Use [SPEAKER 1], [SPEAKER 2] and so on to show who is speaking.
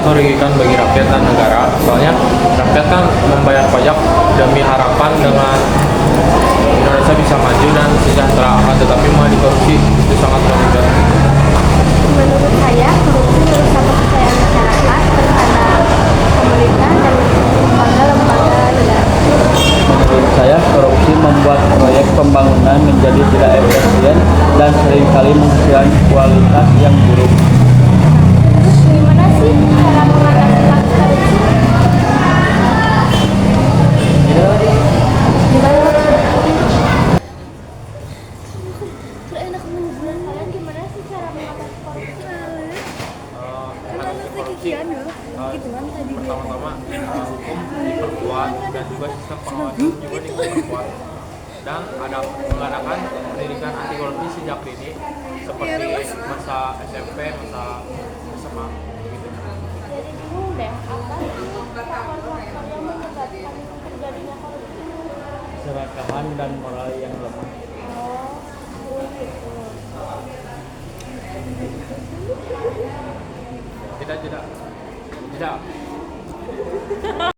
[SPEAKER 1] Merugikan bagi rakyat dan negara, soalnya rakyat kan membayar pajak demi harapan dengan Indonesia bisa maju dan sejahtera, akan tetapi malah dikorupsi, itu sangat merugikan.
[SPEAKER 2] Menurut saya, korupsi merusak kepercayaan masyarakat terhadap pemerintah dan lembaga-lembaga negara.
[SPEAKER 3] Menurut saya, korupsi membuat proyek pembangunan menjadi tidak efisien dan seringkali menghasilkan kualitas yang buruk.
[SPEAKER 2] Gimana sih cara mengatasi korupsi? Gimana sih cara mengatasi korupsi?
[SPEAKER 1] Pertama-tama hukum diperkuat dan juga sistem pengawasan juga diperkuat, dan ada mengadakan pendidikan anti korupsi sejak dini seperti masa SMP, masa SMA gitu.
[SPEAKER 2] Jadi bingung deh, apa sih faktor-faktor yang menyebabkan terjadinya korupsi?
[SPEAKER 3] Keserakahan dan moral yang lemah.
[SPEAKER 2] Oh, gitu.
[SPEAKER 1] Tidak.